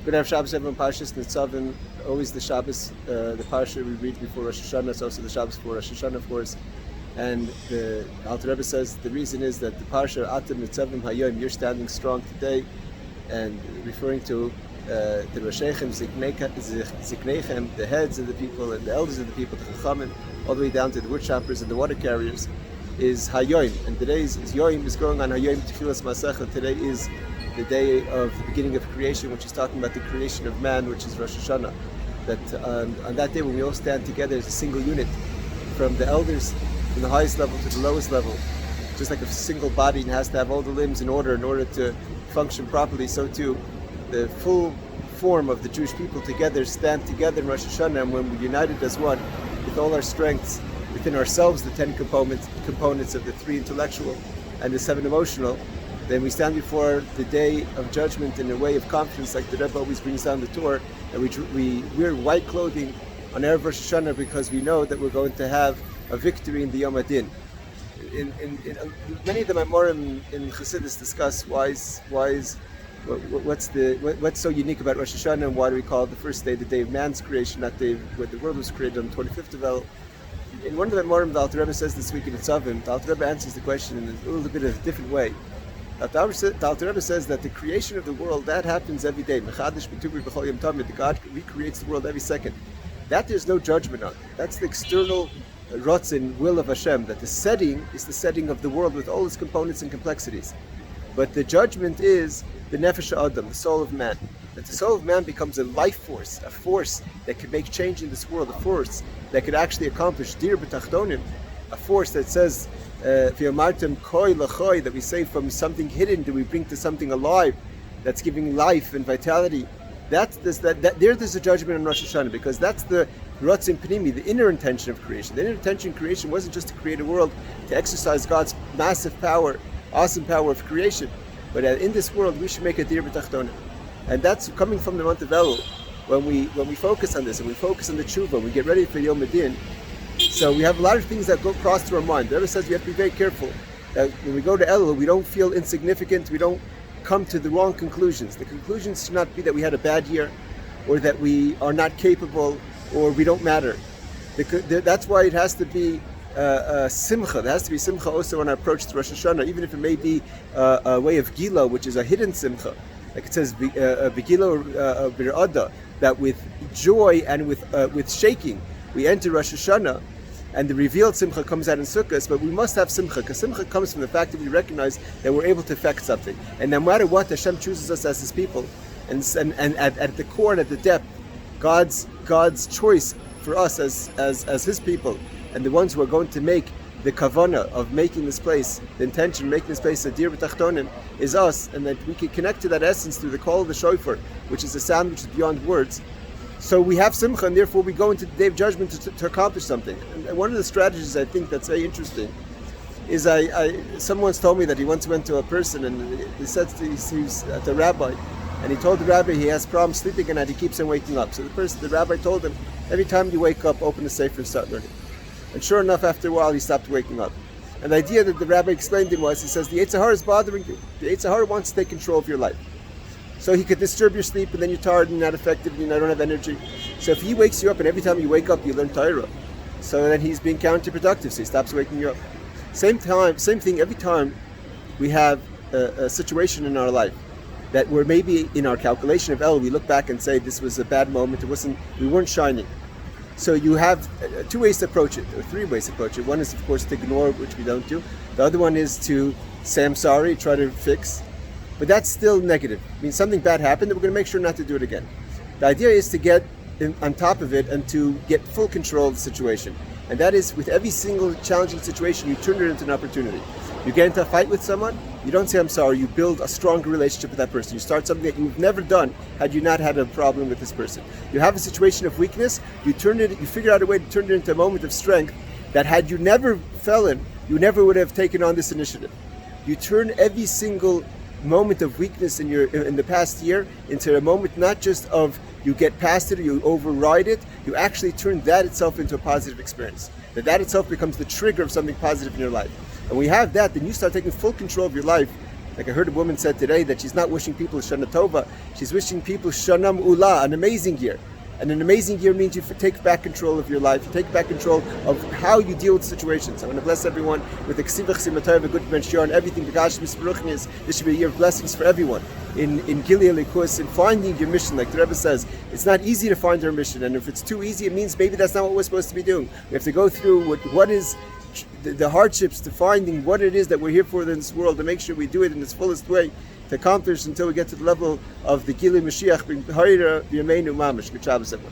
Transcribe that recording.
Good to have Shabbos, everyone. Parshas Nizovim, always the Shabbos, the Parsha we read before Rosh Hashana. It's also the Shabbos before Rosh Hashana, of course. And the Alter Rebbe says the reason is that the Parsha Atem Nizovim Hayom, you're standing strong today, and referring to the Roshechem, Ziknechem, the heads of the people and the elders of the people, the Chachamim, all the way down to the wood choppers and the water carriers, is Hayom. And today's Yom is going on Hayom Techilas Masecha. Today is the day of the beginning of creation, which is talking about the creation of man, which is Rosh Hashana. That on that day when we all stand together as a single unit, from the elders from the highest level to the lowest level, just like a single body has to have all the limbs in order to function properly, so too the full form of the Jewish people together stand together in Rosh Hashana, and when we're united as one, with all our strengths within ourselves, the 10 components of the 3 intellectual and the 7 emotional, then we stand before the day of judgment in a way of confidence, like the Rebbe always brings down the Torah, and we wear white clothing on Erev Rosh Hashana because we know that we're going to have a victory in the Yom Adin. In many of the Mamorim in Chassidus discuss what's so unique about Rosh Hashana, and why do we call it the first day, the day of man's creation, that day where the world was created on the 25th of El. In one of the Mamorim, the Alter Rebbe says this week in Nizovim, the Alter Rebbe answers the question in a little bit of a different way. The Alter Rebbe says that the creation of the world, that happens every day. God recreates the world every second. That there's no judgment on. That's the external rotzin, will of Hashem, that the setting is the setting of the world with all its components and complexities. But the judgment is the nefesh adam, the soul of man. That the soul of man becomes a life force, a force that can make change in this world, a force that could actually accomplish dir b'tachtonim, a force that says, that we say from something hidden do we bring to something alive that's giving life and vitality. There's a judgment on Rosh Hashana, because that's the Ratzim Pnimi, the inner intention of creation. The inner intention of creation wasn't just to create a world, to exercise God's massive power, awesome power of creation, but in this world we should make a dir b'tachtonim. And that's coming from the month of Elul, when we focus on this and we focus on the tshuva, we get ready for Yom Adin. So we have a lot of things that go across through our mind. The Rebbe says we have to be very careful that when we go to Elul, we don't feel insignificant, we don't come to the wrong conclusions. The conclusions should not be that we had a bad year, or that we are not capable, or we don't matter. That's why it has to be simcha. There has to be simcha also in our approach to Rosh Hashana, even if it may be a way of gila, which is a hidden simcha. Like it says, begila bir'ada, that with joy and with shaking, we enter Rosh Hashana, and the revealed simcha comes out in Sukkot, but we must have simcha, because simcha comes from the fact that we recognize that we're able to affect something. And no matter what, Hashem chooses us as His people, and at the core and at the depth, God's choice for us as His people, and the ones who are going to make the kavanah of making this place, the intention of making this place a dir b'tachtonim, is us, and that we can connect to that essence through the call of the shofar, which is a sound which is beyond words. So we have simcha, and therefore we go into the day of judgment to accomplish something. And one of the strategies I think that's very interesting is someone once told me that he once went to a person, and he said he's at the rabbi, and he told the rabbi he has problems sleeping and that he keeps on waking up. So the rabbi told him, every time you wake up, open the sefer and start learning. And sure enough, after a while, he stopped waking up. And the idea that the rabbi explained to him was, he says, the Yetzer Hara is bothering you. The Yetzer Hara wants to take control of your life. So he could disturb your sleep, and then you're tired and not effective and you don't have energy. So if he wakes you up, and every time you wake up you learn Torah, so then he's being counterproductive, so he stops waking you up. Same thing every time we have a situation in our life that we're maybe in our calculation of El, we look back and say this was a bad moment, we weren't shining. So you have 2 ways to approach it, or 3 ways to approach it. One is, of course, to ignore, which we don't do. The other one is to say I'm sorry, try to fix. But that's still negative. I mean, something bad happened, and we're going to make sure not to do it again. The idea is to get on top of it and to get full control of the situation. And that is, with every single challenging situation, you turn it into an opportunity. You get into a fight with someone, you don't say I'm sorry, you build a stronger relationship with that person. You start something that you've never done had you not had a problem with this person. You have a situation of weakness, you figure out a way to turn it into a moment of strength that had you never fell in, you never would have taken on this initiative. You turn every single moment of weakness in the past year into a moment not just of you get past it or you override it, you actually turn that itself into a positive experience. That itself becomes the trigger of something positive in your life. And when you have that, then you start taking full control of your life Like I heard a woman said today that she's not wishing people Shana Tova, she's wishing people Shanam Ula, an amazing year. And an amazing year means you take back control of your life, you take back control of how you deal with situations. I want to bless everyone with the Ksivach Simatayv, a good bench and everything. The Gash Misparuchim is this should be a year of blessings for everyone. In Gilead Likus, in finding your mission, like the Rebbe says, it's not easy to find our mission, and if it's too easy, it means maybe that's not what we're supposed to be doing. We have to go through what is the hardships to finding what it is that we're here for in this world, to make sure we do it in its fullest way, to accomplish until we get to the level of the Gilead Mashiach, B'Hayra B'Yameinu Mamash. Good Shabbos, everyone.